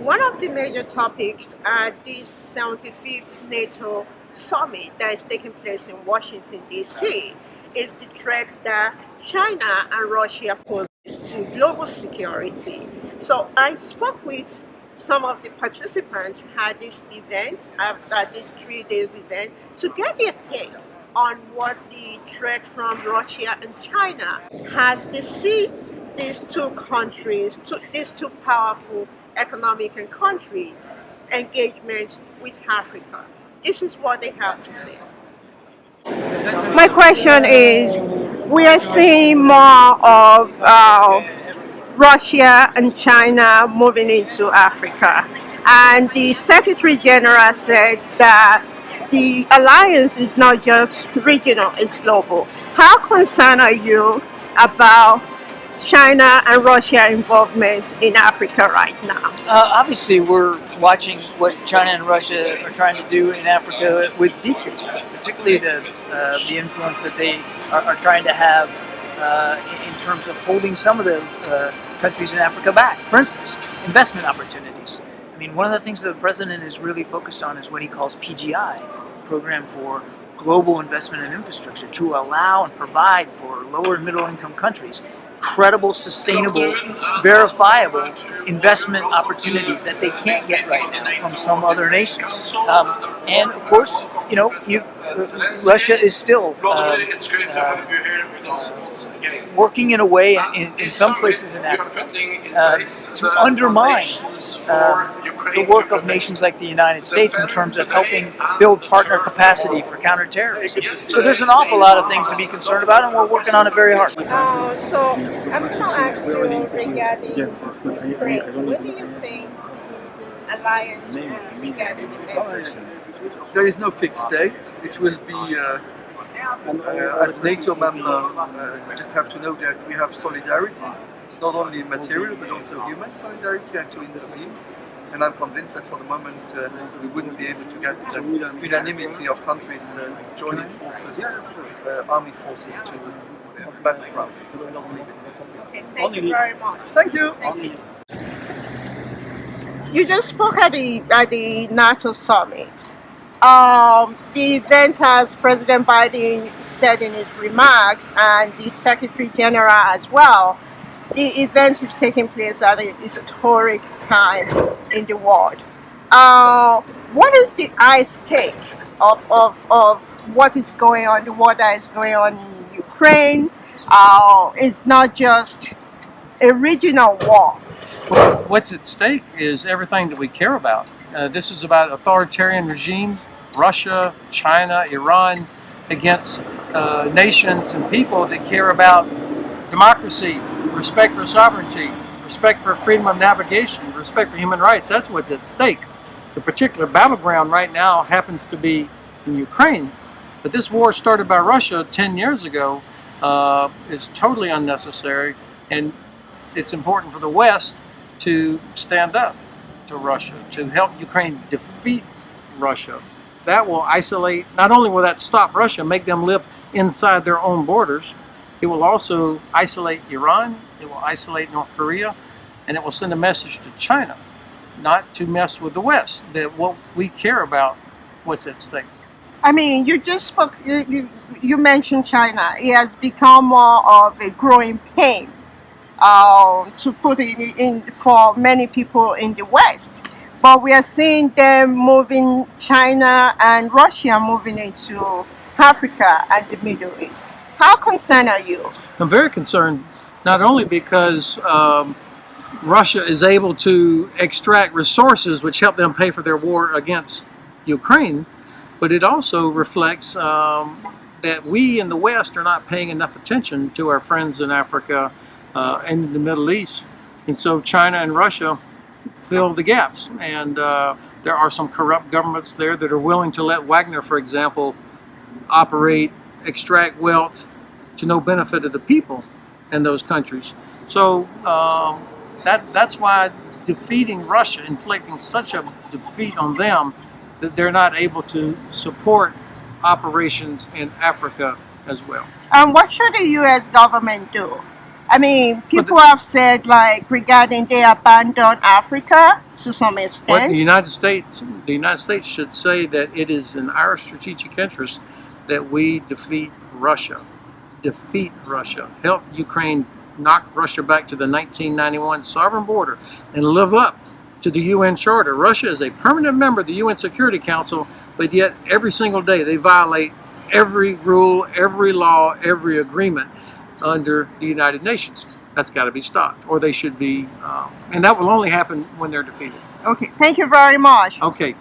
One of the major topics at this 75th NATO summit that is taking place in Washington, D.C., is the threat that China and Russia pose to global security. So I spoke with some of the participants at this event, at this 3 days event, to get their take on what the threat from Russia and China has. They see these two countries, these two powerful economic and country engagement with Africa. This is what they have to say. My question is, we are seeing more of Russia and China moving into Africa. And the Secretary General said that the alliance is not just regional, it's global. How concerned are you about China and Russia involvement in Africa right now? Obviously, we're watching what China and Russia are trying to do in Africa with deep concern, particularly the influence that they are trying to have in terms of holding some of the countries in Africa back. For instance, investment opportunities. I mean, one of the things that the president is really focused on is what he calls PGI, Program for Global Investment in Infrastructure, to allow and provide for lower and middle income countries credible, sustainable, verifiable investment opportunities that they can't get right now from some other nations. And of course, Russia is still working in a way in some places in Africa to undermine the work of nations like the United States in terms of helping build partner capacity for counterterrorism. So there's an awful lot of things to be concerned about, and we're working on it very hard. So I'm going to ask you regarding Ukraine. What do you think the alliance will regarding the There is no fixed date. It will be, as a NATO member, we just have to know that we have solidarity, not only material but also human solidarity, and to intervene. And I'm convinced that for the moment we wouldn't be able to get unanimity of countries joining forces, army forces on the battleground. I don't believe it. Okay, thank you very much. Thank you. You just spoke at the NATO summit. The event, as President Biden said in his remarks, and the Secretary General as well, the event is taking place at a historic time in the world. What is the stake of what is going on, the war that is going on in Ukraine? It's not just a regional war. Well, what's at stake is everything that we care about. This is about authoritarian regimes, Russia, China, Iran, against nations and people that care about democracy, respect for sovereignty, respect for freedom of navigation, respect for human rights. That's what's at stake. The particular battleground right now happens to be in Ukraine, but this war started by Russia 10 years ago is totally unnecessary, and it's important for the West to stand up to Russia, to help Ukraine defeat Russia. That will isolate, not only will that stop Russia, make them live inside their own borders, it will also isolate Iran, it will isolate North Korea, and it will send a message to China not to mess with the West, that what we care about, what's at stake. I mean, you just spoke, you mentioned China. It has become more of a growing pain to put it in for many people in the West. But we are seeing them moving, China and Russia moving into Africa and the Middle East. How concerned are you? I'm very concerned, not only because Russia is able to extract resources which help them pay for their war against Ukraine, but it also reflects that we in the West are not paying enough attention to our friends in Africa and the Middle East. And so China and Russia fill the gaps. And there are some corrupt governments there that are willing to let Wagner, for example, operate, extract wealth to no benefit of the people in those countries. So that's why defeating Russia, inflicting such a defeat on them, that they're not able to support operations in Africa as well. What should the U.S. government do I mean, people have said, like, regarding they abandoned Africa to some But extent. the United States should say that it is in our strategic interest that we defeat Russia. Help Ukraine knock Russia back to the 1991 sovereign border and live up to the UN Charter. Russia is a permanent member of the UN Security Council, but yet every single day they violate every rule, every law, every agreement under the United Nations. That's got to be stopped, or they should be, and that will only happen when they're defeated. Okay, thank you very much. Okay.